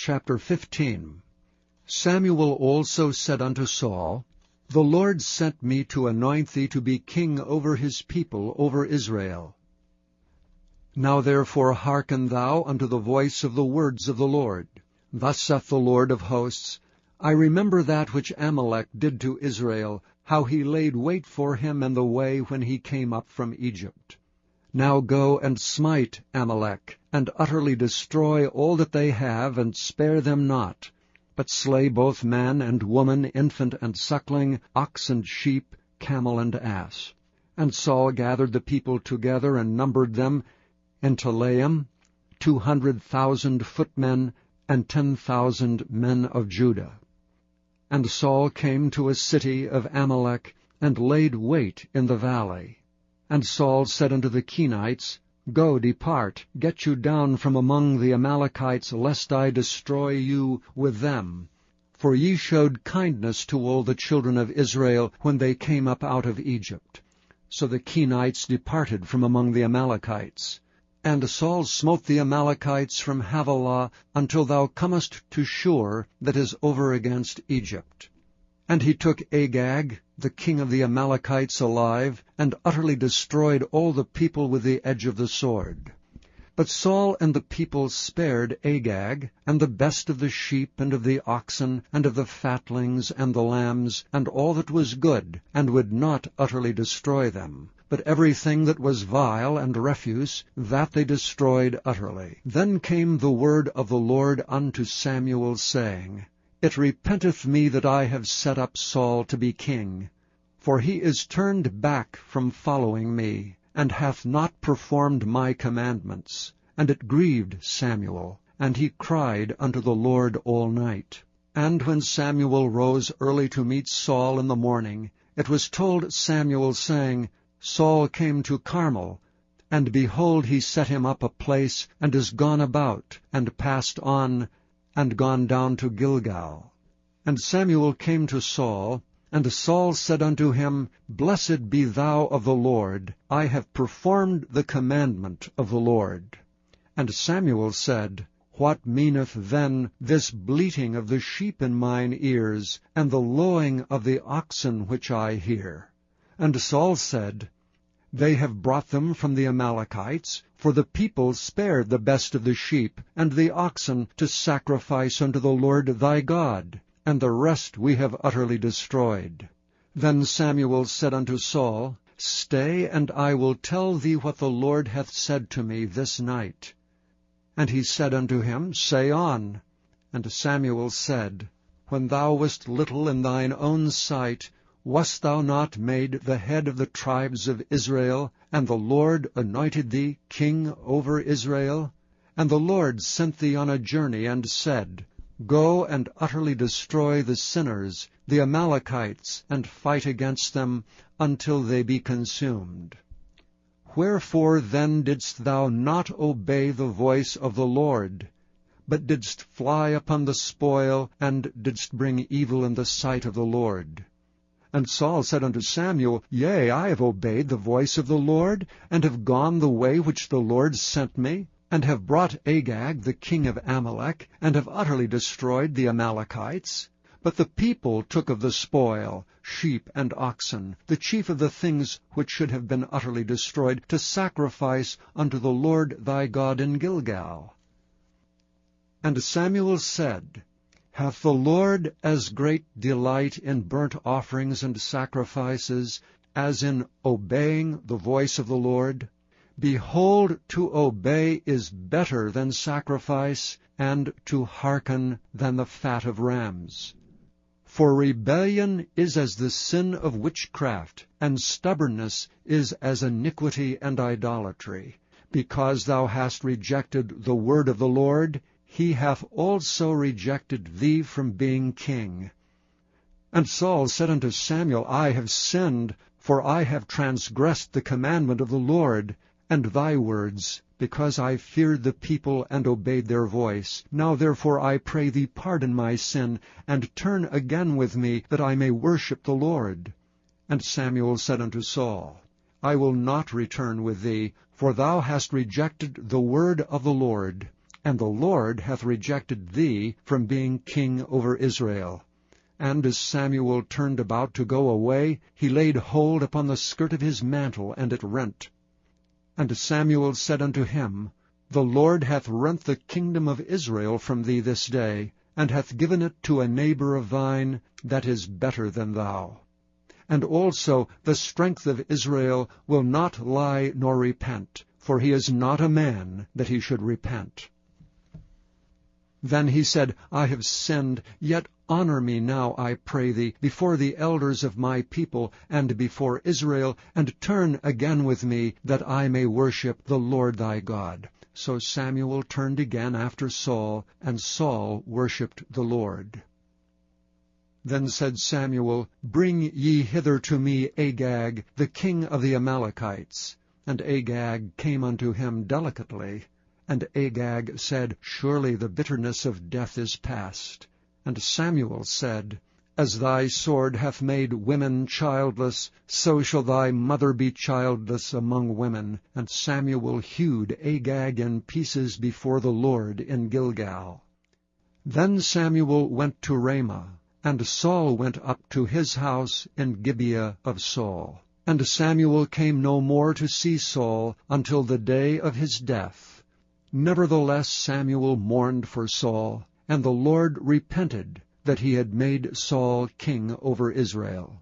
Chapter 15. Samuel also said unto Saul, The Lord sent me to anoint thee to be king over his people, over Israel. Now therefore hearken thou unto the voice of the words of the Lord. Thus saith the Lord of hosts, I remember that which Amalek did to Israel, how he laid wait for him in the way when he came up from Egypt. Now go and smite Amalek, and utterly destroy all that they have, and spare them not, but slay both man and woman, infant and suckling, ox and sheep, camel and ass. And Saul gathered the people together, and numbered them in Telaim 200,000 footmen, and 10,000 men of Judah. And Saul came to a city of Amalek, and laid wait in the valley. And Saul said unto the Kenites, Go, depart, get you down from among the Amalekites, lest I destroy you with them. For ye showed kindness to all the children of Israel when they came up out of Egypt. So the Kenites departed from among the Amalekites. And Saul smote the Amalekites from Havilah until thou comest to Shur, that is over against Egypt. And he took Agag, the king of the Amalekites, alive, and utterly destroyed all the people with the edge of the sword. But Saul and the people spared Agag, and the best of the sheep, and of the oxen, and of the fatlings, and the lambs, and all that was good, and would not utterly destroy them. But everything that was vile and refuse, that they destroyed utterly. Then came the word of the Lord unto Samuel, saying, It repenteth me that I have set up Saul to be king, for he is turned back from following me, and hath not performed my commandments. And it grieved Samuel, and he cried unto the Lord all night. And when Samuel rose early to meet Saul in the morning, it was told Samuel, saying, Saul came to Carmel, and behold, he set him up a place, and is gone about, and passed on, and gone down to Gilgal. And Samuel came to Saul, and Saul said unto him, Blessed be thou of the Lord, I have performed the commandment of the Lord. And Samuel said, What meaneth then this bleating of the sheep in mine ears, and the lowing of the oxen which I hear? And Saul said, They have brought them from the Amalekites, for the people spared the best of the sheep and the oxen to sacrifice unto the Lord thy God, and the rest we have utterly destroyed. Then Samuel said unto Saul, Stay, and I will tell thee what the Lord hath said to me this night. And he said unto him, Say on. And Samuel said, When thou wast little in thine own sight, wast thou not made the head of the tribes of Israel, and the Lord anointed thee king over Israel? And the Lord sent thee on a journey, and said, Go and utterly destroy the sinners, the Amalekites, and fight against them until they be consumed. Wherefore then didst thou not obey the voice of the Lord, but didst fly upon the spoil, and didst bring evil in the sight of the Lord? And Saul said unto Samuel, Yea, I have obeyed the voice of the Lord, and have gone the way which the Lord sent me, and have brought Agag the king of Amalek, and have utterly destroyed the Amalekites. But the people took of the spoil, sheep and oxen, the chief of the things which should have been utterly destroyed, to sacrifice unto the Lord thy God in Gilgal. And Samuel said, Hath the Lord as great delight in burnt offerings and sacrifices as in obeying the voice of the Lord? Behold, to obey is better than sacrifice, and to hearken than the fat of rams. For rebellion is as the sin of witchcraft, and stubbornness is as iniquity and idolatry. Because thou hast rejected the word of the Lord, he hath also rejected thee from being king. And Saul said unto Samuel, I have sinned, for I have transgressed the commandment of the Lord, and thy words, because I feared the people and obeyed their voice. Now therefore I pray thee pardon my sin, and turn again with me, that I may worship the Lord. And Samuel said unto Saul, I will not return with thee, for thou hast rejected the word of the Lord. and the Lord hath rejected thee from being king over Israel. And as Samuel turned about to go away, he laid hold upon the skirt of his mantle, and it rent. And Samuel said unto him, The Lord hath rent the kingdom of Israel from thee this day, and hath given it to a neighbor of thine that is better than thou. And also the strength of Israel will not lie nor repent, for he is not a man that he should repent. Then he said, I have sinned, yet honor me now, I pray thee, before the elders of my people, and before Israel, and turn again with me, that I may worship the Lord thy God. So Samuel turned again after Saul, and Saul worshipped the Lord. Then said Samuel, Bring ye hither to me Agag, the king of the Amalekites. And Agag came unto him delicately. And Agag said, Surely the bitterness of death is past. And Samuel said, As thy sword hath made women childless, so shall thy mother be childless among women. And Samuel hewed Agag in pieces before the Lord in Gilgal. Then Samuel went to Ramah, and Saul went up to his house in Gibeah of Saul. And Samuel came no more to see Saul until the day of his death. Nevertheless Samuel mourned for Saul, and the Lord repented that he had made Saul king over Israel.